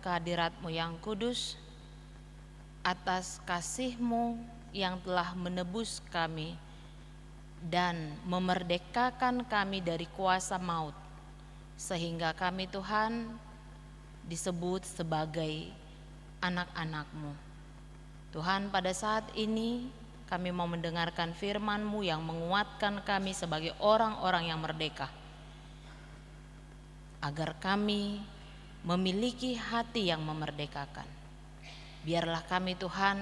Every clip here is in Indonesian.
kehadirat-Mu yang kudus, atas kasih-Mu yang telah menebus kami dan memerdekakan kami dari kuasa maut, sehingga kami Tuhan disebut sebagai anak-anak-Mu. Tuhan, pada saat ini kami mau mendengarkan firman-Mu yang menguatkan kami sebagai orang-orang yang merdeka, agar kami memiliki hati yang memerdekakan. Biarlah kami Tuhan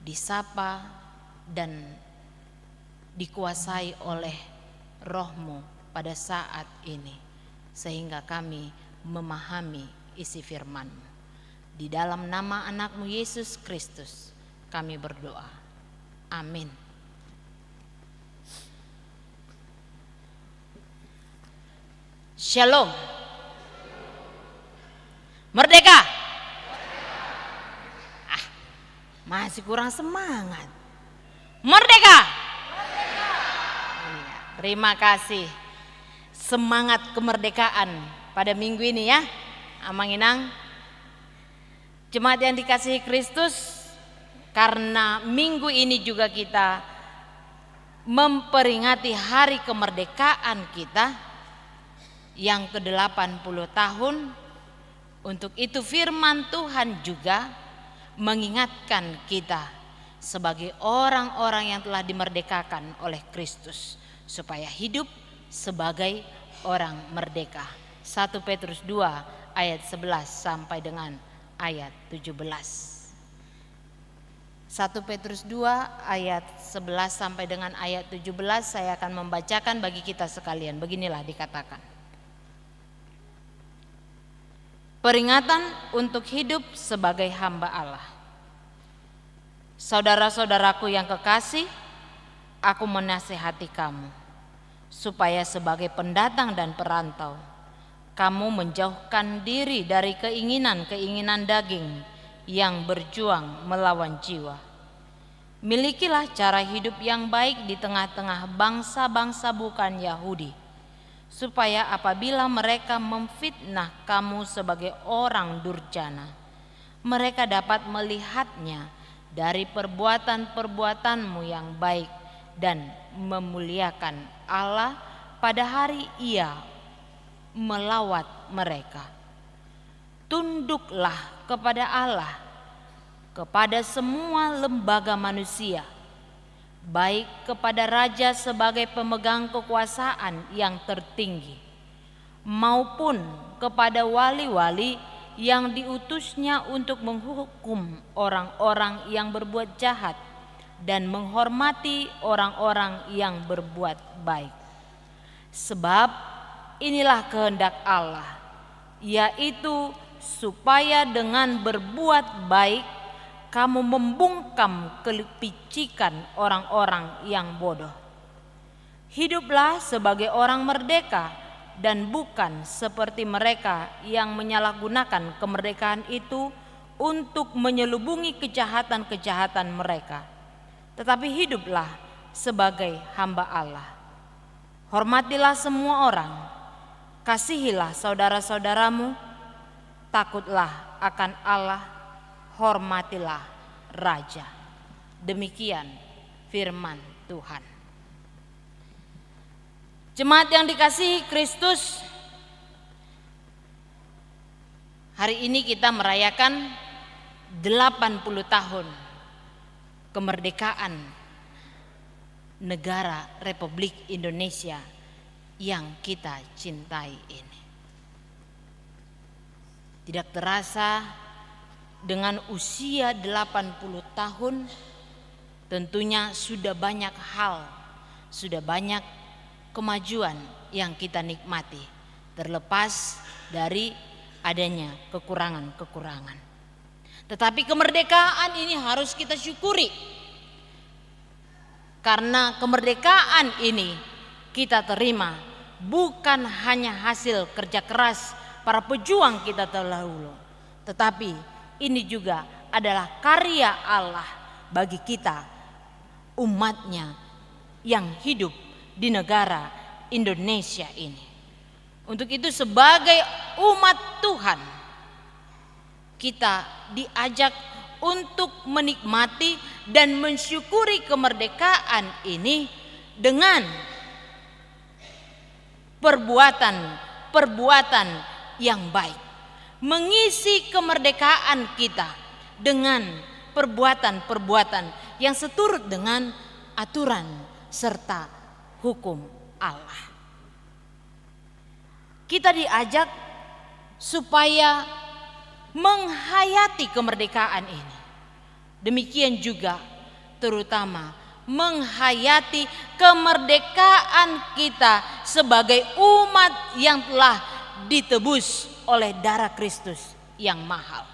disapa dan dikuasai oleh Roh-Mu pada saat ini, sehingga kami memahami isi firman-Mu. Di dalam nama anak-Mu Yesus Kristus kami berdoa. Amin. Shalom. Merdeka. Masih kurang semangat. Merdeka. Iya, terima kasih. Semangat kemerdekaan pada minggu ini ya, Amang Inang. Jemaat yang dikasihi Kristus, karena minggu ini juga kita memperingati hari kemerdekaan kita yang ke-80 tahun. Untuk itu firman Tuhan juga mengingatkan kita sebagai orang-orang yang telah dimerdekakan oleh Kristus supaya hidup sebagai orang merdeka. 1 Petrus 2 ayat 11 sampai dengan ayat 17. 1 Petrus 2 ayat 11 sampai dengan ayat 17 saya akan membacakan bagi kita sekalian. Beginilah dikatakan. Peringatan untuk hidup sebagai hamba Allah. Saudara-saudaraku yang kekasih, aku menasihati kamu supaya sebagai pendatang dan perantau kamu menjauhkan diri dari keinginan-keinginan daging yang berjuang melawan jiwa. Milikilah cara hidup yang baik di tengah-tengah bangsa-bangsa bukan Yahudi, supaya apabila mereka memfitnah kamu sebagai orang durjana, mereka dapat melihatnya dari perbuatan-perbuatanmu yang baik dan memuliakan Allah pada hari Ia melawat mereka. Tunduklah kepada Allah, kepada semua lembaga manusia, baik kepada raja sebagai pemegang kekuasaan yang tertinggi, maupun kepada wali-wali yang diutusnya untuk menghukum orang-orang yang berbuat jahat dan menghormati orang-orang yang berbuat baik. Sebab inilah kehendak Allah, yaitu supaya dengan berbuat baik kamu membungkam kelicikan orang-orang yang bodoh. Hiduplah sebagai orang merdeka dan bukan seperti mereka yang menyalahgunakan kemerdekaan itu untuk menyelubungi kejahatan-kejahatan mereka. Tetapi hiduplah sebagai hamba Allah. Hormatilah semua orang, kasihilah saudara-saudaramu, takutlah akan Allah, hormatilah raja. Demikian firman Tuhan. Jemaat yang dikasihi Kristus, hari ini kita merayakan 80 tahun kemerdekaan negara Republik Indonesia yang kita cintai ini. Tidak terasa dengan usia 80 tahun tentunya sudah banyak hal, sudah banyak kemajuan yang kita nikmati, terlepas dari adanya kekurangan-kekurangan. Tetapi kemerdekaan ini harus kita syukuri, karena kemerdekaan ini kita terima bukan hanya hasil kerja keras para pejuang kita terdahulu, tetapi ini juga adalah karya Allah bagi kita, umatnya yang hidup di negara Indonesia ini. Untuk itu sebagai umat Tuhan, kita diajak untuk menikmati dan mensyukuri kemerdekaan ini dengan perbuatan yang baik. Mengisi kemerdekaan kita dengan perbuatan-perbuatan yang seturut dengan aturan serta hukum Allah. Kita diajak supaya menghayati kemerdekaan ini. Demikian juga terutama menghayati kemerdekaan kita sebagai umat yang telah ditebus oleh darah Kristus yang mahal.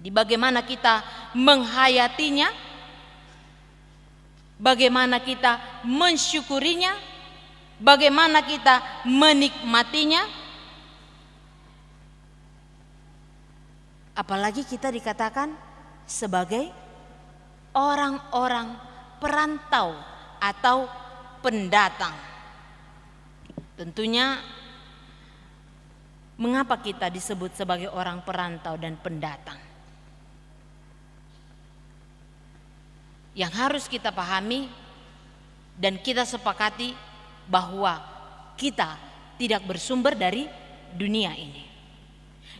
Di bagaimana kita menghayatinya, bagaimana kita mensyukurinya, bagaimana kita menikmatinya, apalagi kita dikatakan sebagai orang-orang perantau atau pendatang. Tentunya mengapa kita disebut sebagai orang perantau dan pendatang? Yang harus kita pahami dan kita sepakati bahwa kita tidak bersumber dari dunia ini.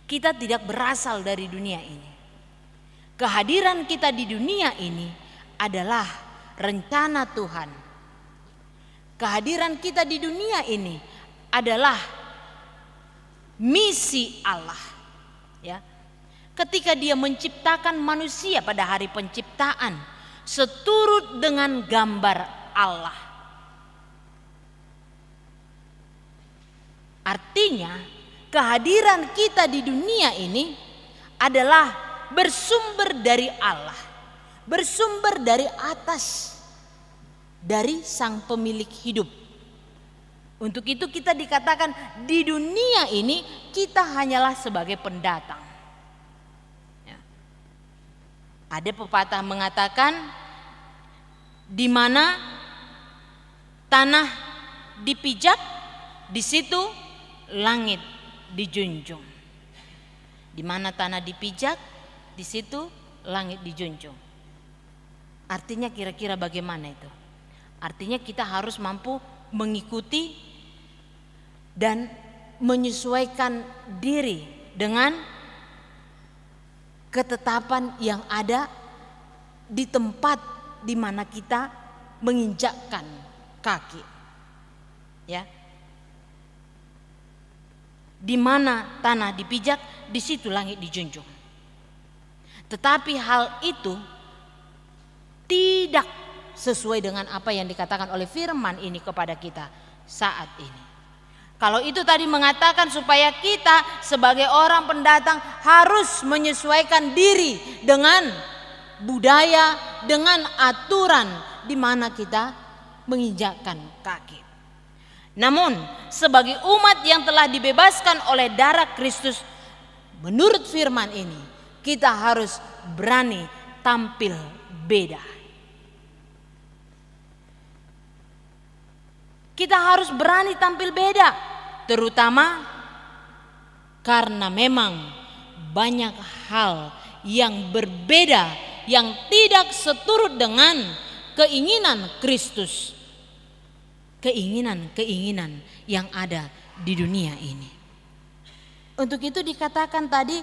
Kita tidak berasal dari dunia ini. Kehadiran kita di dunia ini adalah rencana Tuhan. Kehadiran kita di dunia ini adalah misi Allah. Ya. Ketika Dia menciptakan manusia pada hari penciptaan seturut dengan gambar Allah. Artinya, kehadiran kita di dunia ini adalah bersumber dari Allah, bersumber dari atas, dari Sang Pemilik hidup. Untuk itu kita dikatakan di dunia ini kita hanyalah sebagai pendatang. Ya. Ada pepatah mengatakan di mana tanah dipijak, di situ langit dijunjung. Di mana tanah dipijak, di situ langit dijunjung. Artinya kira-kira bagaimana itu? Artinya kita harus mampu mengikuti dan menyesuaikan diri dengan ketetapan yang ada di tempat di mana kita menginjakkan kaki. Ya. Di mana tanah dipijak, di situ langit dijunjung. Tetapi hal itu tidak sesuai dengan apa yang dikatakan oleh firman ini kepada kita saat ini. Kalau itu tadi mengatakan supaya kita sebagai orang pendatang harus menyesuaikan diri dengan budaya, dengan aturan di mana kita menginjakkan kaki. Namun sebagai umat yang telah dibebaskan oleh darah Kristus, menurut firman ini kita harus berani tampil beda. Kita harus berani tampil beda, terutama karena memang banyak hal yang berbeda yang tidak seturut dengan keinginan Kristus, keinginan-keinginan yang ada di dunia ini. Untuk itu dikatakan tadi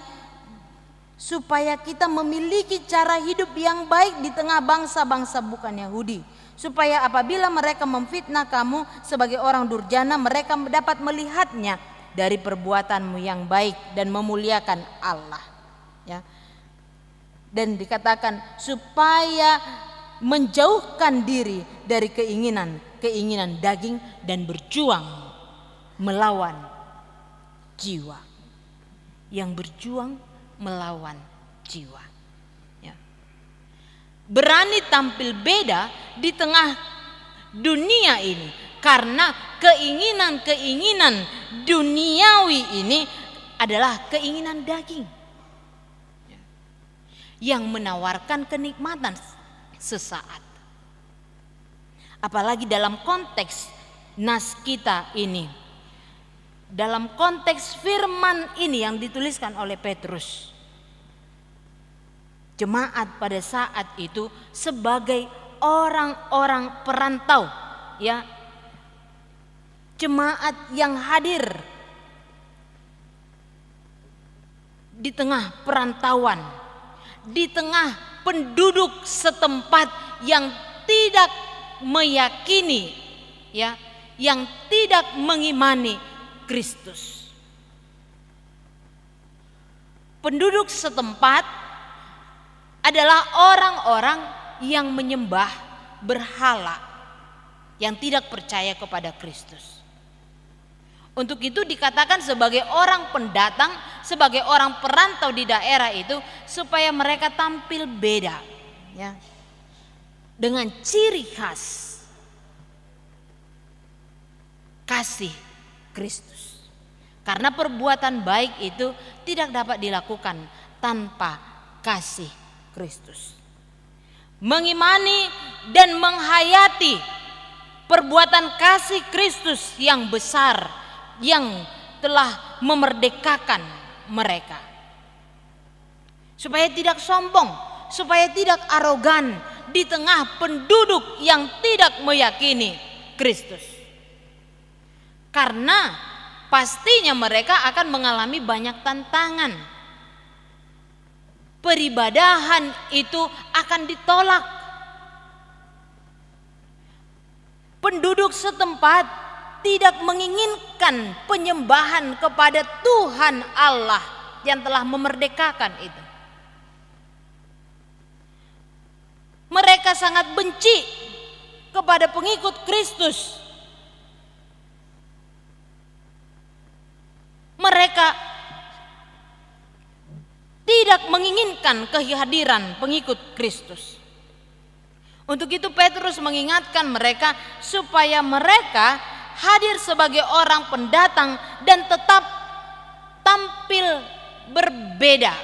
supaya kita memiliki cara hidup yang baik di tengah bangsa-bangsa bukan Yahudi, supaya apabila mereka memfitnah kamu sebagai orang durjana, mereka dapat melihatnya dari perbuatanmu yang baik dan memuliakan Allah. Ya. Dan dikatakan supaya menjauhkan diri dari keinginan daging dan berjuang melawan jiwa. Yang berjuang melawan jiwa. Ya. Berani tampil beda di tengah dunia ini karena keinginan-keinginan duniawi ini adalah keinginan daging yang menawarkan kenikmatan sesaat. Apalagi dalam konteks nas kita ini, dalam konteks firman ini yang dituliskan oleh Petrus, jemaat pada saat itu sebagai orang-orang perantau, ya, jemaat yang hadir di tengah perantauan, di tengah penduduk setempat yang tidak meyakini, ya, yang tidak mengimani Kristus. Penduduk setempat adalah orang-orang yang menyembah berhala, yang tidak percaya kepada Kristus. Untuk itu dikatakan sebagai orang pendatang, sebagai orang perantau di daerah itu, supaya mereka tampil beda, ya, dengan ciri khas kasih Kristus. Karena perbuatan baik itu tidak dapat dilakukan tanpa kasih Kristus. Mengimani dan menghayati perbuatan kasih Kristus yang besar, yang telah memerdekakan mereka, supaya tidak sombong, supaya tidak arogan di tengah penduduk yang tidak meyakini Kristus. Karena pastinya mereka akan mengalami banyak tantangan. Peribadahan itu akan ditolak. Penduduk setempat tidak menginginkan penyembahan kepada Tuhan Allah yang telah memerdekakan itu. Mereka sangat benci kepada pengikut Kristus. Mereka tidak menginginkan kehadiran pengikut Kristus. Untuk itu Petrus mengingatkan mereka supaya mereka hadir sebagai orang pendatang dan tetap tampil berbeda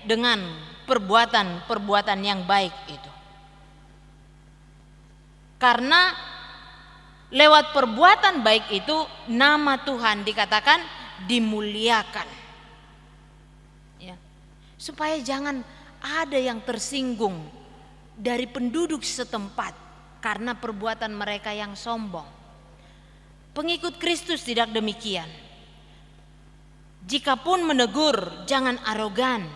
dengan perbuatan-perbuatan yang baik itu. Karena lewat perbuatan baik itu nama Tuhan dikatakan dimuliakan, ya. Supaya jangan ada yang tersinggung dari penduduk setempat karena perbuatan mereka yang sombong. Pengikut Kristus tidak demikian. Jikapun menegur, jangan arogan,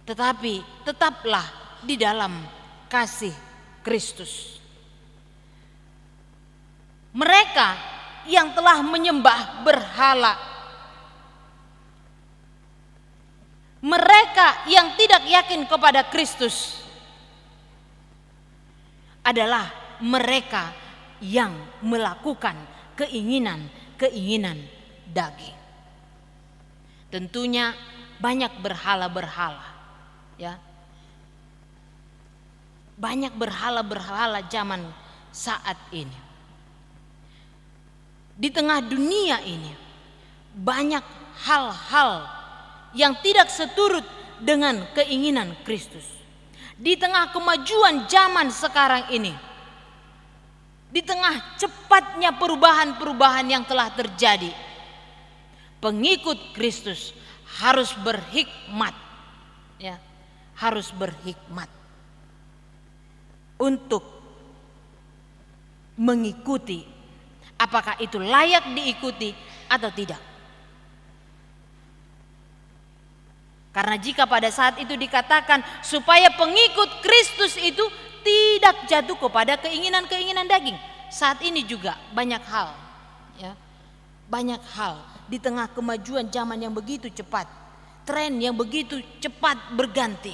tetapi tetaplah di dalam kasih Kristus. Mereka yang telah menyembah berhala, mereka yang tidak yakin kepada Kristus, adalah mereka yang melakukan keinginan-keinginan daging. Tentunya banyak berhala-berhala, ya. Banyak berhala-berhala zaman saat ini. Di tengah dunia ini banyak hal-hal yang tidak seturut dengan keinginan Kristus. Di tengah kemajuan zaman sekarang ini, di tengah cepatnya perubahan-perubahan yang telah terjadi, pengikut Kristus harus berhikmat, ya, harus berhikmat untuk mengikuti apakah itu layak diikuti atau tidak. Karena jika pada saat itu dikatakan supaya pengikut Kristus itu tidak jatuh kepada keinginan-keinginan daging. Saat ini juga banyak hal, ya, banyak hal di tengah kemajuan zaman yang begitu cepat, tren yang begitu cepat berganti.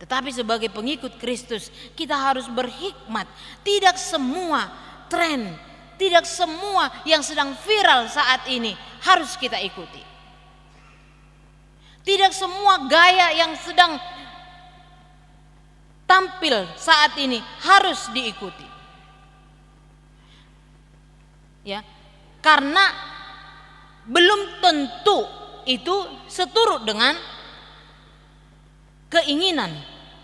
Tetapi sebagai pengikut Kristus kita harus berhikmat. Tidak semua tren, tidak semua yang sedang viral saat ini harus kita ikuti. Tidak semua gaya yang sedang tampil saat ini harus diikuti, ya, karena belum tentu itu seturut dengan keinginan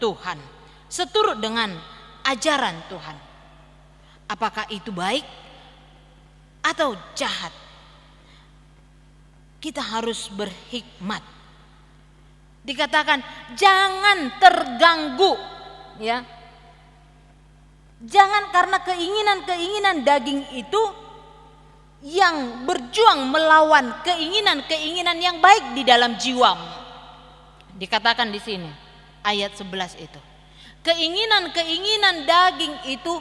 Tuhan, seturut dengan ajaran Tuhan. Apakah itu baik atau jahat, kita harus berhikmat. Dikatakan jangan terganggu, ya. Jangan karena keinginan-keinginan daging itu yang berjuang melawan keinginan-keinginan yang baik di dalam jiwamu. Dikatakan di sini ayat 11 itu. Keinginan-keinginan daging itu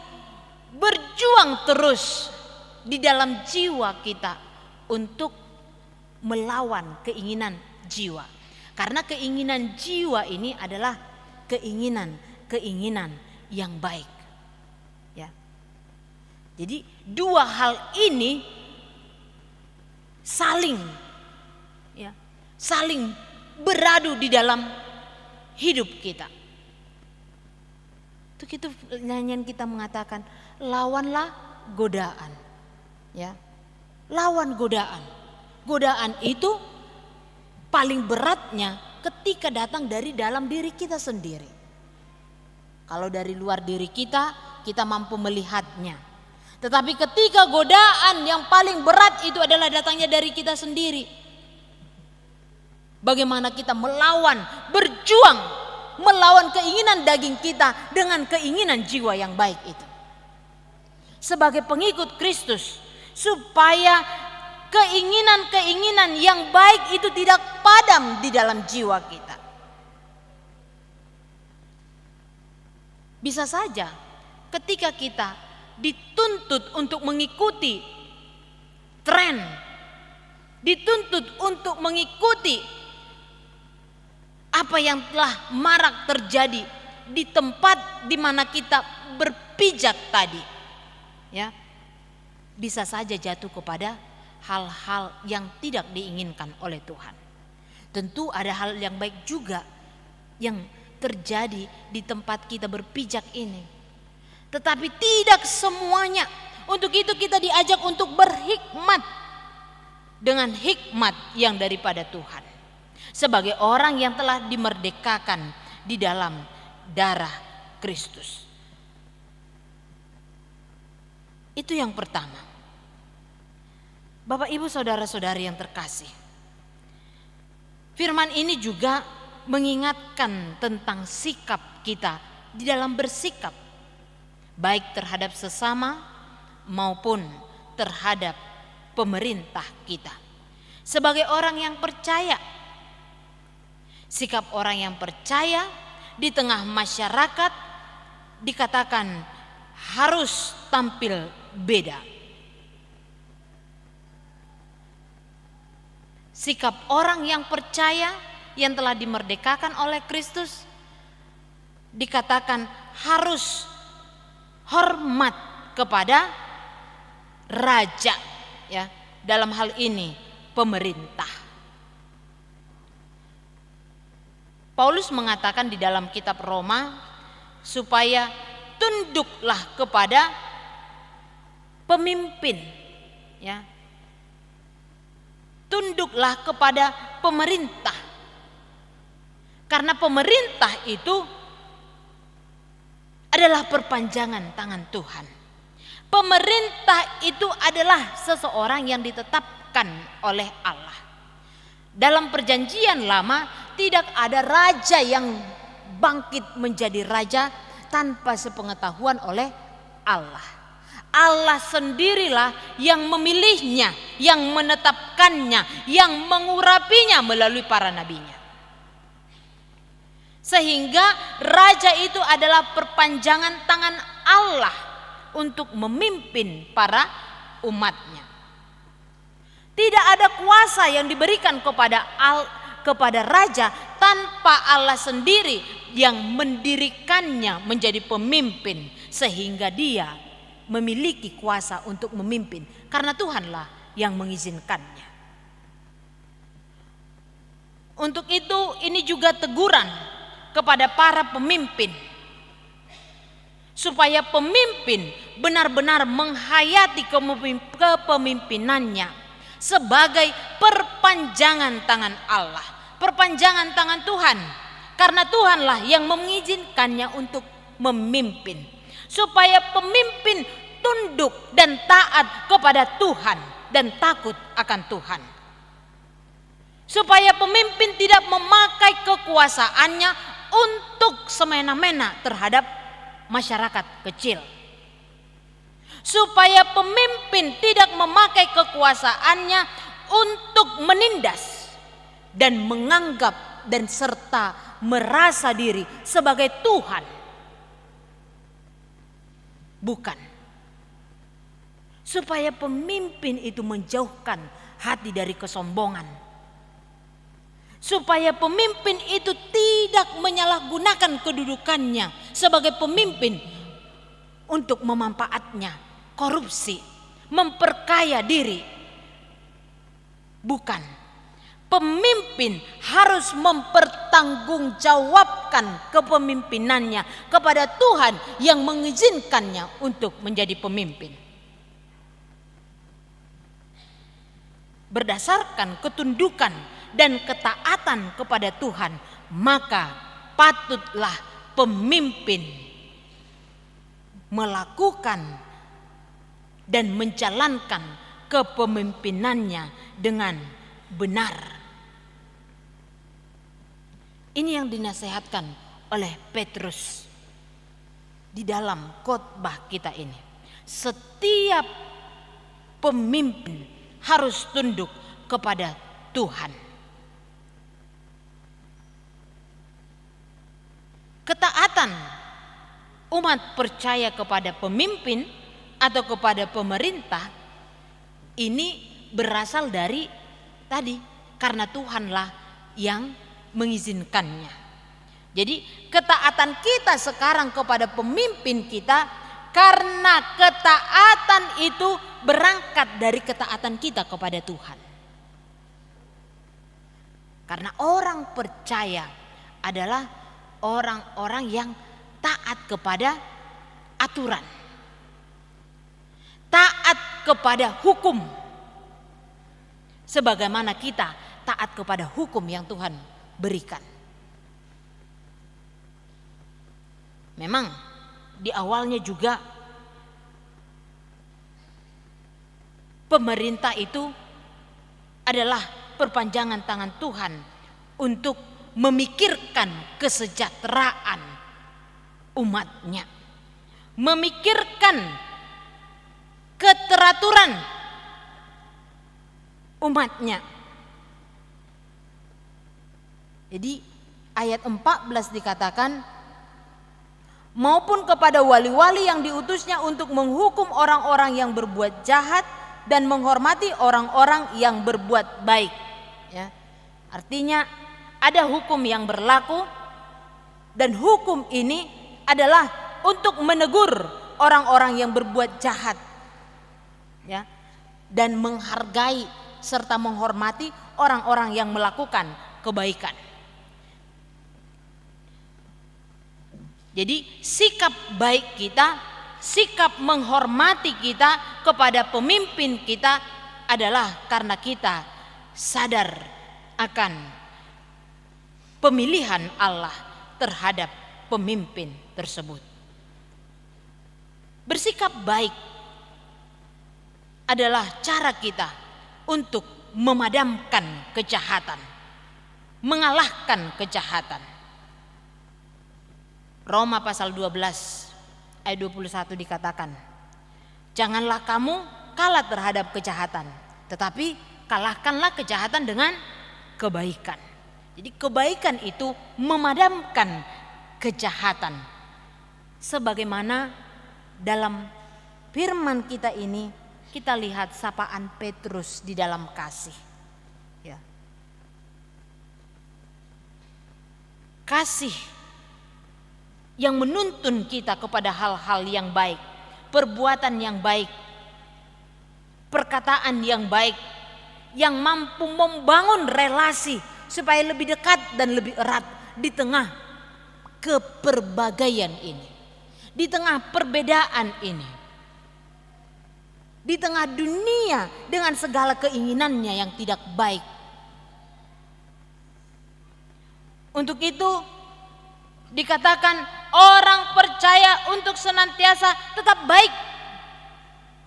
berjuang terus di dalam jiwa kita untuk melawan keinginan jiwa. Karena keinginan jiwa ini adalah keinginan yang baik. Ya. Jadi dua hal ini saling beradu di dalam hidup kita. Untuk itu nyanyian kita mengatakan lawanlah godaan. Ya. Lawan godaan. Godaan itu paling beratnya ketika datang dari dalam diri kita sendiri. Kalau dari luar diri kita mampu melihatnya. Tetapi ketika godaan yang paling berat itu adalah datangnya dari kita sendiri. Bagaimana kita berjuang melawan keinginan daging kita dengan keinginan jiwa yang baik itu. Sebagai pengikut Kristus, supaya keinginan-keinginan yang baik itu tidak padam di dalam jiwa kita. Bisa saja ketika kita dituntut untuk mengikuti tren, dituntut untuk mengikuti apa yang telah marak terjadi di tempat di mana kita berpijak tadi, ya, bisa saja jatuh kepada hal-hal yang tidak diinginkan oleh Tuhan. Tentu ada hal yang baik juga yang terjadi di tempat kita berpijak ini. Tetapi tidak semuanya. Untuk itu kita diajak untuk berhikmat dengan hikmat yang daripada Tuhan. Sebagai orang yang telah dimerdekakan di dalam darah Kristus. Itu yang pertama. Bapak Ibu saudara-saudari yang terkasih, firman ini juga mengingatkan tentang sikap kita di dalam bersikap, baik terhadap sesama maupun terhadap pemerintah kita. Sebagai orang yang percaya, sikap orang yang percaya di tengah masyarakat dikatakan harus tampil beda. Sikap orang yang percaya yang telah dimerdekakan oleh Kristus dikatakan harus hormat kepada raja, ya, dalam hal ini pemerintah. Paulus mengatakan di dalam kitab Roma supaya tunduklah kepada pemimpin, ya. Tunduklah kepada pemerintah. Karena pemerintah itu adalah perpanjangan tangan Tuhan. Pemerintah itu adalah seseorang yang ditetapkan oleh Allah. Dalam perjanjian lama tidak ada raja yang bangkit menjadi raja tanpa sepengetahuan oleh Allah. Allah sendirilah yang memilihnya, yang menetapkannya, yang mengurapinya melalui para nabinya. Sehingga raja itu adalah perpanjangan tangan Allah untuk memimpin para umatnya. Tidak ada kuasa yang diberikan kepada raja tanpa Allah sendiri yang mendirikannya menjadi pemimpin, sehingga dia memiliki kuasa untuk memimpin karena Tuhanlah yang mengizinkannya. Untuk itu ini juga teguran kepada para pemimpin supaya pemimpin benar-benar menghayati kepemimpinannya sebagai perpanjangan tangan Allah, perpanjangan tangan Tuhan, karena Tuhanlah yang mengizinkannya untuk memimpin. Supaya pemimpin tunduk dan taat kepada Tuhan dan takut akan Tuhan. Supaya pemimpin tidak memakai kekuasaannya untuk semena-mena terhadap masyarakat kecil. Supaya pemimpin tidak memakai kekuasaannya untuk menindas dan menganggap dan serta merasa diri sebagai Tuhan. Bukan. Supaya pemimpin itu menjauhkan hati dari kesombongan. Supaya pemimpin itu tidak menyalahgunakan kedudukannya sebagai pemimpin untuk memanfaatnya, korupsi, memperkaya diri. Bukan. Pemimpin harus mempertanggungjawabkan kepemimpinannya kepada Tuhan yang mengizinkannya untuk menjadi pemimpin. Berdasarkan ketundukan dan ketaatan kepada Tuhan, maka patutlah pemimpin melakukan dan menjalankan kepemimpinannya dengan benar. Ini yang dinasihatkan oleh Petrus di dalam khotbah kita ini. Setiap pemimpin harus tunduk kepada Tuhan. Ketaatan umat percaya kepada pemimpin atau kepada pemerintah ini berasal dari tadi, karena Tuhanlah yang mengizinkannya. Jadi ketaatan kita sekarang kepada pemimpin kita karena ketaatan itu berangkat dari ketaatan kita kepada Tuhan. Karena orang percaya adalah orang-orang yang taat kepada aturan, taat kepada hukum, sebagaimana kita taat kepada hukum yang Tuhan berikan. Memang di awalnya juga pemerintah itu adalah perpanjangan tangan Tuhan untuk memikirkan kesejahteraan umatnya, memikirkan keteraturan umatnya. Jadi ayat 14 dikatakan, maupun kepada wali-wali yang diutusnya untuk menghukum orang-orang yang berbuat jahat dan menghormati orang-orang yang berbuat baik. Ya. Artinya ada hukum yang berlaku dan hukum ini adalah untuk menegur orang-orang yang berbuat jahat, ya, dan menghargai serta menghormati orang-orang yang melakukan kebaikan. Jadi sikap baik kita, sikap menghormati kita kepada pemimpin kita adalah karena kita sadar akan pemilihan Allah terhadap pemimpin tersebut. Bersikap baik adalah cara kita untuk memadamkan kejahatan, mengalahkan kejahatan. Roma pasal 12 ayat 21 dikatakan, janganlah kamu kalah terhadap kejahatan, tetapi kalahkanlah kejahatan dengan kebaikan. Jadi kebaikan itu memadamkan kejahatan. Sebagaimana dalam firman kita ini kita lihat sapaan Petrus di dalam kasih. Ya. Kasih yang menuntun kita kepada hal-hal yang baik, perbuatan yang baik, perkataan yang baik, yang mampu membangun relasi supaya lebih dekat dan lebih erat di tengah keperbagaian ini, di tengah perbedaan ini, di tengah dunia dengan segala keinginannya yang tidak baik. Untuk itu dikatakan orang percaya untuk senantiasa tetap baik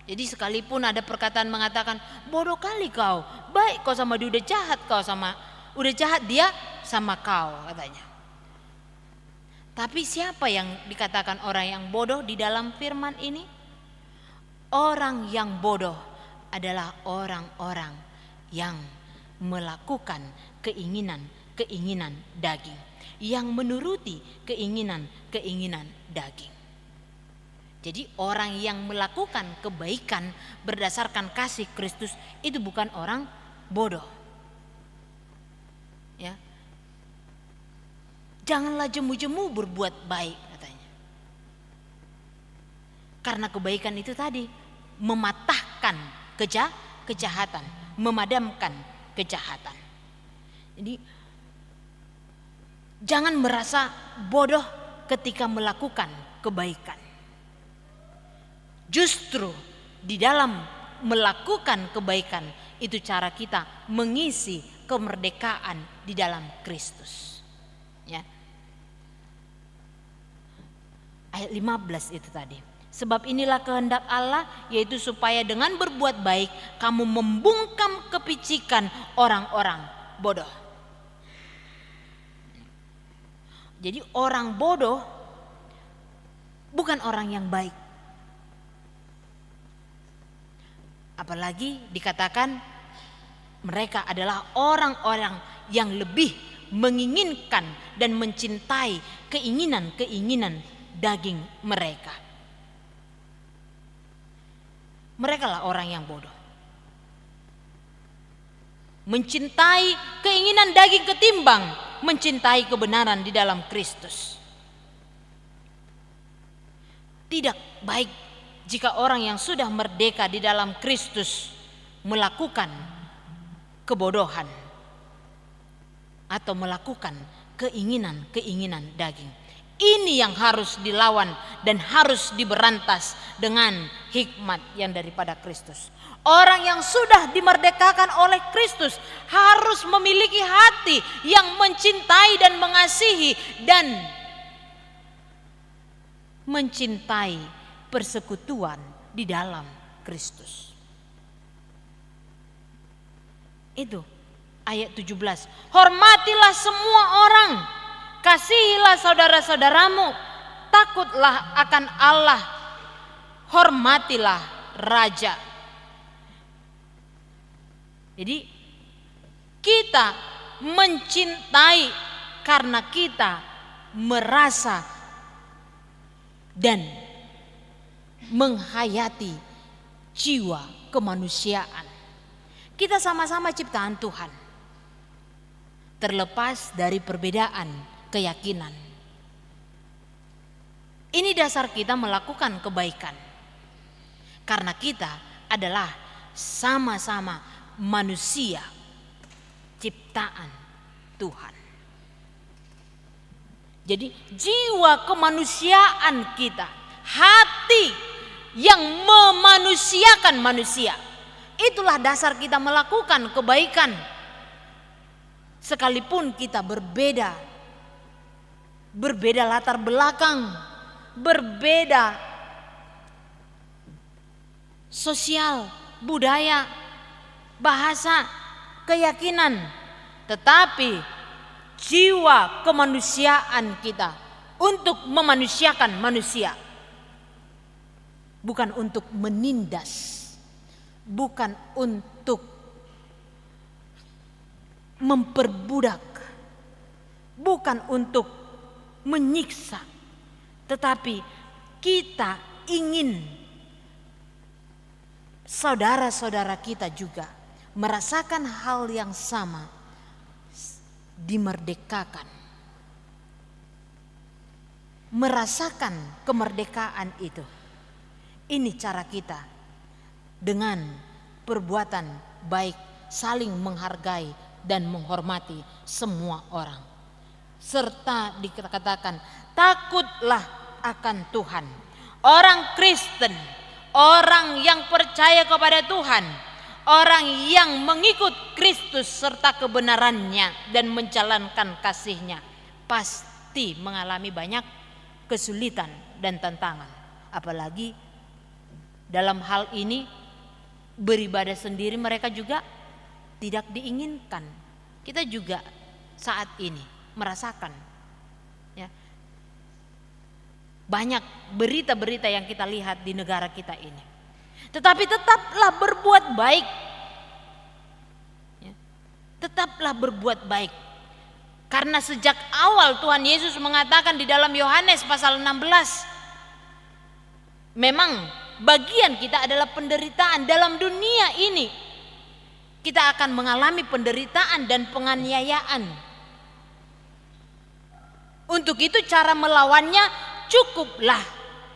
Jadi sekalipun ada perkataan mengatakan bodoh kali kau, baik kau sama dia, udah jahat dia sama kau katanya. Tapi siapa yang dikatakan orang yang bodoh di dalam firman ini? Orang yang bodoh adalah orang-orang yang melakukan keinginan daging, yang menuruti keinginan daging. Jadi orang yang melakukan kebaikan berdasarkan kasih Kristus itu bukan orang bodoh. Ya. Janganlah jemu-jemu berbuat baik katanya. Karena kebaikan itu tadi mematahkan kejahatan, memadamkan kejahatan. Jadi jangan merasa bodoh ketika melakukan kebaikan. Justru di dalam melakukan kebaikan itu cara kita mengisi kemerdekaan di dalam Kristus. Ya. Ayat 15 itu tadi. Sebab inilah kehendak Allah, yaitu supaya dengan berbuat baik kamu membungkam kepicikan orang-orang bodoh. Jadi orang bodoh bukan orang yang baik. Apalagi dikatakan mereka adalah orang-orang yang lebih menginginkan dan mencintai keinginan daging mereka. Mereka lah orang yang bodoh. Mencintai keinginan daging ketimbang mencintai kebenaran di dalam Kristus. Tidak baik jika orang yang sudah merdeka di dalam Kristus melakukan kebodohan atau melakukan keinginan daging. Ini yang harus dilawan dan harus diberantas dengan hikmat yang daripada Kristus. Orang yang sudah dimerdekakan oleh Kristus harus memiliki hati yang mencintai dan mengasihi dan mencintai persekutuan di dalam Kristus. Itu ayat 17. Hormatilah semua orang, kasihilah saudara-saudaramu, takutlah akan Allah, hormatilah raja. Jadi kita mencintai karena kita merasa dan menghayati jiwa kemanusiaan. Kita sama-sama ciptaan Tuhan, terlepas dari perbedaan keyakinan. Ini dasar kita melakukan kebaikan, karena kita adalah sama-sama manusia ciptaan Tuhan. Jadi jiwa kemanusiaan kita, hati yang memanusiakan manusia, itulah dasar kita melakukan kebaikan. Sekalipun kita berbeda latar belakang, berbeda sosial, budaya, bahasa, keyakinan, tetapi jiwa kemanusiaan kita untuk memanusiakan manusia, bukan untuk menindas, bukan untuk memperbudak, bukan untuk menyiksa, tetapi kita ingin saudara-saudara kita juga merasakan hal yang sama, dimerdekakan, merasakan kemerdekaan itu. Ini cara kita dengan perbuatan baik, saling menghargai dan menghormati semua orang, serta dikatakan takutlah akan Tuhan. Orang Kristen, orang yang percaya kepada Tuhan, orang yang mengikut Kristus serta kebenarannya dan menjalankan kasih-Nya, pasti mengalami banyak kesulitan dan tantangan. Apalagi Dalam hal ini beribadah sendiri mereka juga tidak diinginkan. Kita juga saat ini merasakan ya, banyak berita-berita yang kita lihat di negara kita ini. Tetapi tetaplah berbuat baik ya, tetaplah berbuat baik. Karena sejak awal Tuhan Yesus mengatakan di dalam Yohanes pasal 16, memang bagian kita adalah penderitaan dalam dunia ini. Kita akan mengalami penderitaan dan penganiayaan. Untuk itu cara melawannya cukuplah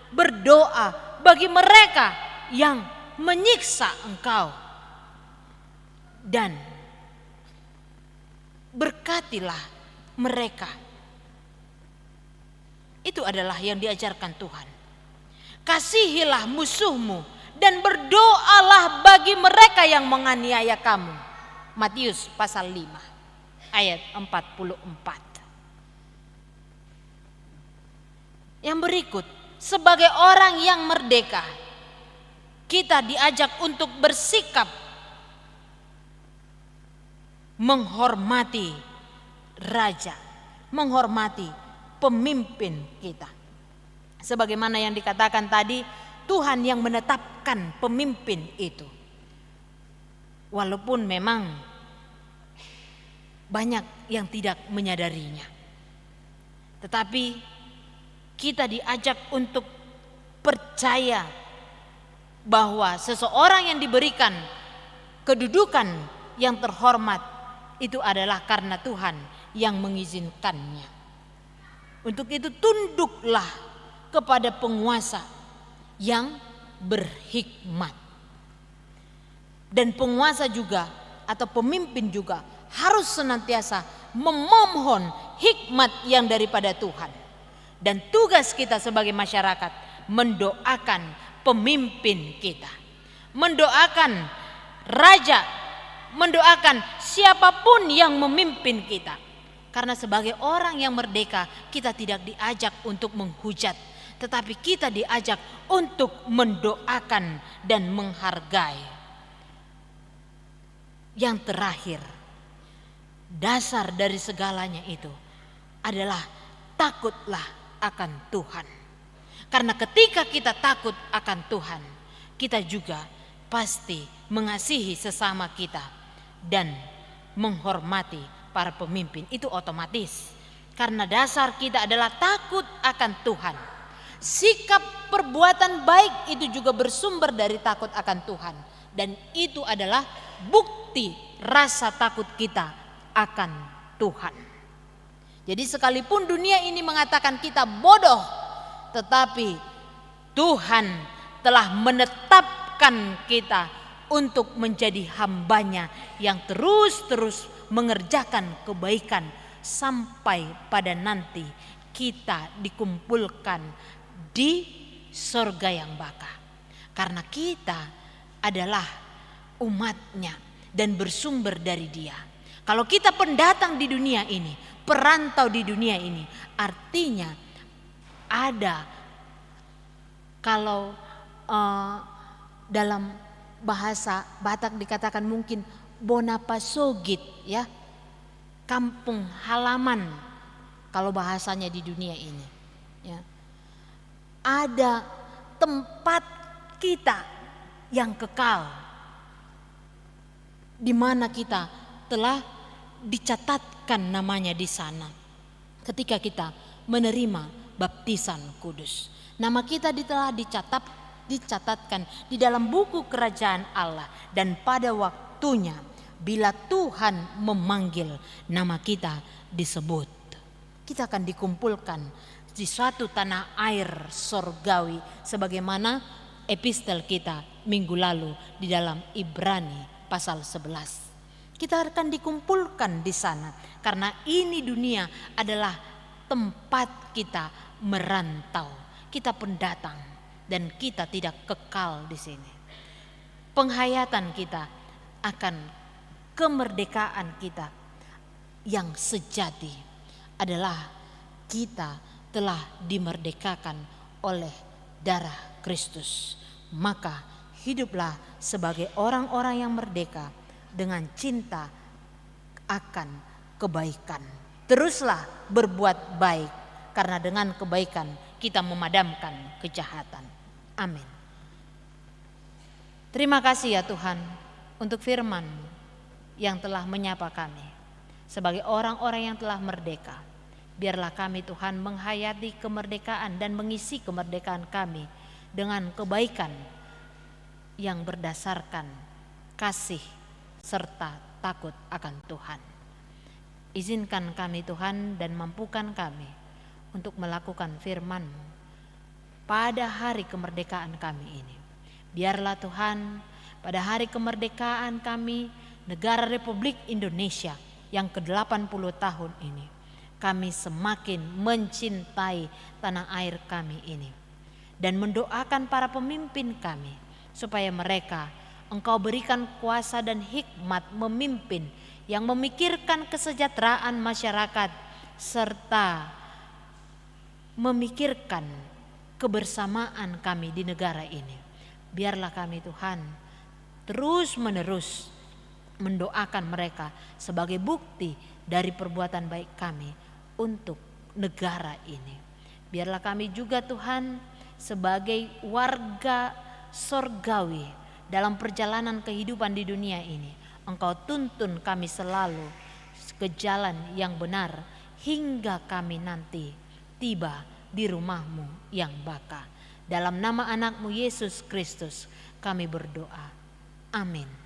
berdoa bagi mereka yang menyiksa engkau. Dan berkatilah mereka. Itu adalah yang diajarkan Tuhan. Kasihilah musuhmu dan berdoalah bagi mereka yang menganiaya kamu. Matius pasal 5 ayat 44. Yang berikut, sebagai orang yang merdeka, kita diajak untuk bersikap menghormati raja, menghormati pemimpin kita. Sebagaimana yang dikatakan tadi, Tuhan yang menetapkan pemimpin itu. Walaupun memang banyak yang tidak menyadarinya. Tetapi kita diajak untuk percaya bahwa seseorang yang diberikan kedudukan yang terhormat itu adalah karena Tuhan yang mengizinkannya. Untuk itu tunduklah kepada penguasa yang berhikmat. Dan penguasa juga atau pemimpin juga harus senantiasa memohon hikmat yang daripada Tuhan. Dan tugas kita sebagai masyarakat mendoakan pemimpin kita, mendoakan raja, mendoakan siapapun yang memimpin kita. Karena sebagai orang yang merdeka, kita tidak diajak untuk menghujat, tetapi kita diajak untuk mendoakan dan menghargai. Yang terakhir, dasar dari segalanya itu adalah takutlah akan Tuhan. Karena ketika kita takut akan Tuhan, kita juga pasti mengasihi sesama kita dan menghormati para pemimpin. Itu otomatis. Karena dasar kita adalah takut akan Tuhan. Sikap perbuatan baik itu juga bersumber dari takut akan Tuhan. Dan itu adalah bukti rasa takut kita akan Tuhan. Jadi sekalipun dunia ini mengatakan kita bodoh, tetapi Tuhan telah menetapkan kita untuk menjadi hambanya yang terus-terus mengerjakan kebaikan sampai pada nanti kita dikumpulkan di surga yang baka. Karena kita adalah umatnya dan bersumber dari Dia. Kalau kita pendatang di dunia ini, perantau di dunia ini, artinya ada, kalau dalam bahasa Batak dikatakan mungkin bonapasogit ya, kampung halaman kalau bahasanya di dunia ini ya. Ada tempat kita yang kekal di mana kita telah dicatatkan namanya di sana ketika kita menerima baptisan kudus. Nama kita telah dicatatkan di dalam buku kerajaan Allah, dan pada waktunya bila Tuhan memanggil, nama kita disebut. Kita akan dikumpulkan di suatu tanah air sorgawi sebagaimana epistel kita minggu lalu di dalam Ibrani pasal 11. Kita akan dikumpulkan di sana karena ini dunia adalah tempat kita merantau. Kita pendatang dan kita tidak kekal di sini. Penghayatan kita akan kemerdekaan kita yang sejati adalah kita telah dimerdekakan oleh darah Kristus, Maka hiduplah sebagai orang-orang yang merdeka dengan cinta akan kebaikan. Teruslah berbuat baik, karena dengan kebaikan kita memadamkan kejahatan. Amin. Terima kasih ya Tuhan untuk firman-Mu yang telah menyapa kami sebagai orang-orang yang telah merdeka. Biarlah kami Tuhan menghayati kemerdekaan dan mengisi kemerdekaan kami dengan kebaikan yang berdasarkan kasih serta takut akan Tuhan. Izinkan kami Tuhan dan mampukan kami untuk melakukan firman-Mu pada hari kemerdekaan kami ini. Biarlah Tuhan pada hari kemerdekaan kami negara Republik Indonesia yang ke-80 tahun ini, kami semakin mencintai tanah air kami ini dan mendoakan para pemimpin kami supaya mereka Engkau berikan kuasa dan hikmat memimpin yang memikirkan kesejahteraan masyarakat serta memikirkan kebersamaan kami di negara ini. Biarlah kami Tuhan terus menerus mendoakan mereka sebagai bukti dari perbuatan baik kami untuk negara ini. Biarlah kami juga Tuhan sebagai warga sorgawi dalam perjalanan kehidupan di dunia ini, Engkau tuntun kami selalu ke jalan yang benar hingga kami nanti tiba di rumah-Mu yang baka. Dalam nama anak-Mu Yesus Kristus kami berdoa. Amin.